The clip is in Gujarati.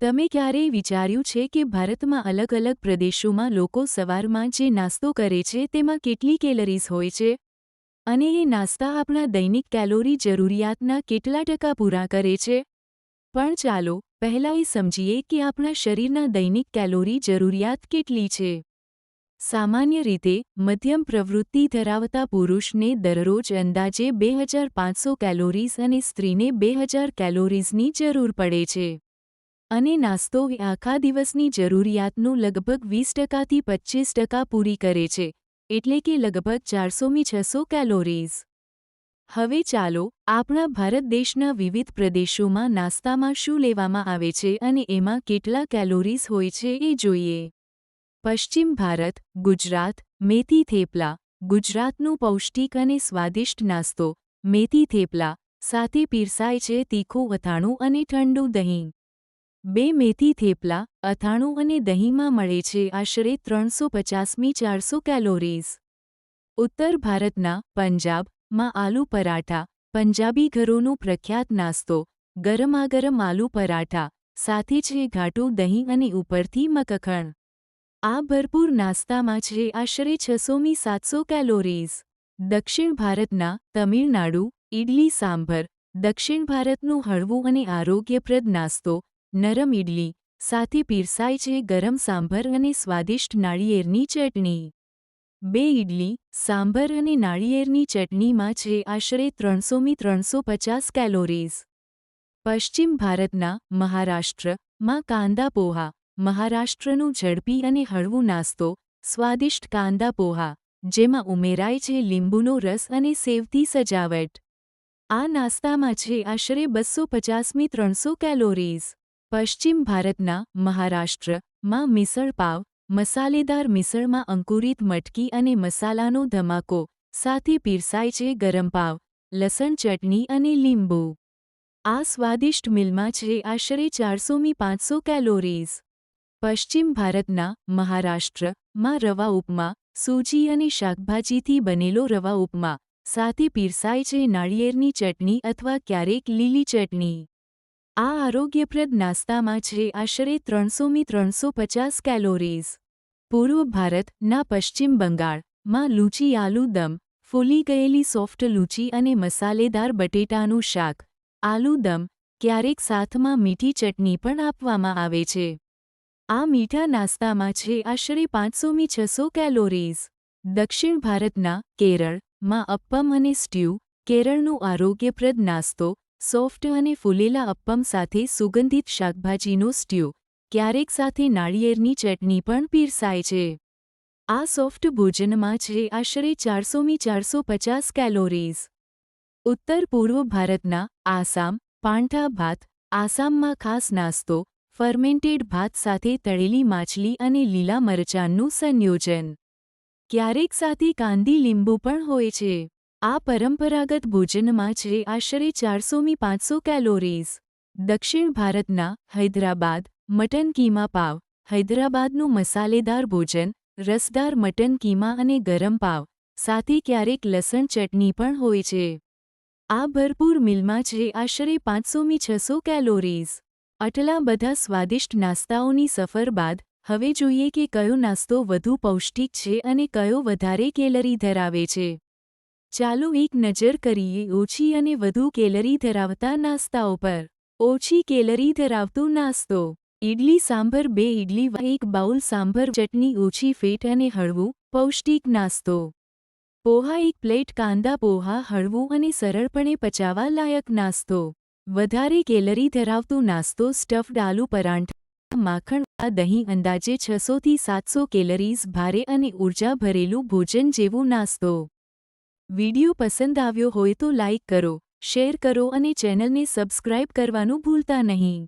તમે ક્યારેય વિચાર્યું છે કે ભારતમાં અલગ અલગ પ્રદેશોમાં લોકો સવારમાં જે નાસ્તો કરે છે તેમાં કેટલી કેલરીઝ હોય છે? અને એ નાસ્તા આપણા દૈનિક કેલોરી જરૂરિયાતના કેટલા ટકા પૂરા કરે છે? પણ ચાલો પહેલાં એ સમજીએ કે આપણા શરીરના દૈનિક કેલોરી જરૂરિયાત કેટલી છે. સામાન્ય રીતે મધ્યમ પ્રવૃત્તિ ધરાવતા પુરુષને દરરોજ અંદાજે 2500 કેલોરીઝ અને સ્ત્રીને 2000 કેલોરીઝની જરૂર પડે છે. અને નાસ્તો એ આખા દિવસની જરૂરિયાતનું લગભગ 20% થી 25% પૂરી કરે છે, એટલે કે લગભગ 400-600 કેલોરીઝ. હવે ચાલો આપણા ભારત દેશના વિવિધ પ્રદેશોમાં નાસ્તામાં શું લેવામાં આવે છે અને એમાં કેટલા કેલોરીઝ હોય છે એ જોઈએ. પશ્ચિમ ભારત, ગુજરાત, મેથી થેપલા. ગુજરાતનું પૌષ્ટિક અને સ્વાદિષ્ટ નાસ્તો મેથી થેપલા સાથે પીરસાય છે તીખું અથાણું અને ઠંડુ દહીં. બે મેથી થેપલા, અથાણું અને દહીંમાં મળે છે આશરે 350-400 કેલોરીઝ. ઉત્તર ભારતના પંજાબમાં આલુ પરાઠા. પંજાબી ઘરોનો પ્રખ્યાત નાસ્તો ગરમાગરમ આલુ પરાઠા સાથે છે ઘાટું દહીં અને ઉપરથી મક્ખણ. આ ભરપૂર નાસ્તામાં છે આશરે 600-700 કેલોરીઝ. દક્ષિણ ભારતના તમિળનાડુ ઇડલી સાંભર. દક્ષિણ ભારતનું હળવું અને આરોગ્યપ્રદ નાસ્તો નરમ ઇડલી સાથે પીરસાય છે ગરમ સાંભર અને સ્વાદિષ્ટ નાળિયેરની ચટણી. બે ઇડલી સાંભર અને નાળિયેરની ચટણીમાં છે આશરે 300-350 કેલોરીઝ. પશ્ચિમ ભારતના મહારાષ્ટ્રમાં કાંદા પોહા. મહારાષ્ટ્રનું ઝડપી અને હળવું નાસ્તો સ્વાદિષ્ટ કાંદા પોહા, જેમાં ઉમેરાય છે લીંબુનો રસ અને સેવથી સજાવટ. આ નાસ્તામાં છે આશરે 250-300 કેલોરીઝ. પશ્ચિમ ભારતના મહારાષ્ટ્રમાં મિસળ પાવ. મસાલેદાર મિસળમાં અંકુરિત મટકી અને મસાલાનો ધમાકો સાથે પીરસાય છે ગરમ પાવ, લસણ ચટણી અને લીંબુ. આ સ્વાદિષ્ટ મીલમાં છે આશરે 400-500 કેલોરીઝ. પશ્ચિમ ભારતના મહારાષ્ટ્રમાં રવા ઉપમા. સૂજી અને શાકભાજીથી બનેલો રવા ઉપમા સાથે પીરસાય છે નાળિયેરની ચટણી અથવા ક્યારેક લીલી ચટણી. આ આરોગ્યપ્રદ નાસ્તામાં છે આશરે 300-350 કેલોરીઝ. પૂર્વ ભારતના પશ્ચિમ બંગાળમાં લૂચી આલુ દમ. ફૂલી ગયેલી સોફ્ટ લૂચી અને મસાલેદાર બટેટાનું શાક. આલુ દમ ક્યારેક સાથમાં મીઠી ચટણી પણ આપવામાં આવે છે. આ મીઠા નાસ્તામાં છે આશરે 500-600 કેલોરીઝ. દક્ષિણ ભારતના કેરળમાં અપ્પમ અને સ્ટ્યુ. કેરળનું આરોગ્યપ્રદ નાસ્તો સોફ્ટ અને ફૂલેલા અપ્પમ સાથે સુગંધિત શાકભાજીનો સ્ટ્યુ. ક્યારેક સાથે નાળિયેરની ચટણી પણ પીરસાય છે. આ સોફ્ટ ભોજનમાં છે આશરે 400-450 કેલોરીઝ. ઉત્તર પૂર્વ ભારતના આસામ. પાંઠા ભાત. આસામમાં ખાસ નાસ્તો ફર્મેન્ટેડ ભાત સાથે તળેલી માછલી અને લીલા મરચાંનું સંયોજન. ક્યારેક સાથે કાંદી લીંબુ પણ હોય છે. આ પરંપરાગત ભોજનમાં છે આશરે 400-500 કેલોરીઝ. દક્ષિણ ભારતના હૈદરાબાદ. મટન કીમા પાવ. હૈદરાબાદનું મસાલેદાર ભોજન રસદાર મટન કીમા અને ગરમ પાવ સાથે ક્યારેક લસણ ચટણી પણ હોય છે. આ ભરપૂર મીલમાં છે આશરે 500-600 કેલોરીઝ. આટલા બધા સ્વાદિષ્ટ નાસ્તાઓની સફર બાદ હવે જોઈએ કે કયો નાસ્તો વધુ પૌષ્ટિક છે અને કયો વધારે કેલરી ધરાવે છે. ચાલો એક નજર કરીએ ઓછી અને વધુ કેલરી ધરાવતા નાસ્તાઓ પર. ઓછી કેલરી ધરાવતો નાસ્તો ઇડલી સાંભર. બે ઇડલી 1 બાઉલ સાંભર ચટણી ઓછી ફેટ અને હળવું પૌષ્ટિક નાસ્તો. પોહા 1 પ્લેટ કાંદા પોહા હળવું અને સરળપણે પચાવવા લાયક નાસ્તો. વધારે કેલરી ધરાવતો નાસ્તો સ્ટફ્ડ આલુ પરાઠા. માખણ દહીં અંદાજે 600-700 કેલરીઝ. ભારે અને ઊર્જા ભરેલું ભોજન જેવો નાસ્તો. વિડિયો પસંદ આવ્યો હોય તો લાઇક કરો, શેર કરો અને ચેનલને સબસ્ક્રાઇબ કરવાનું ભૂલતા નહીં.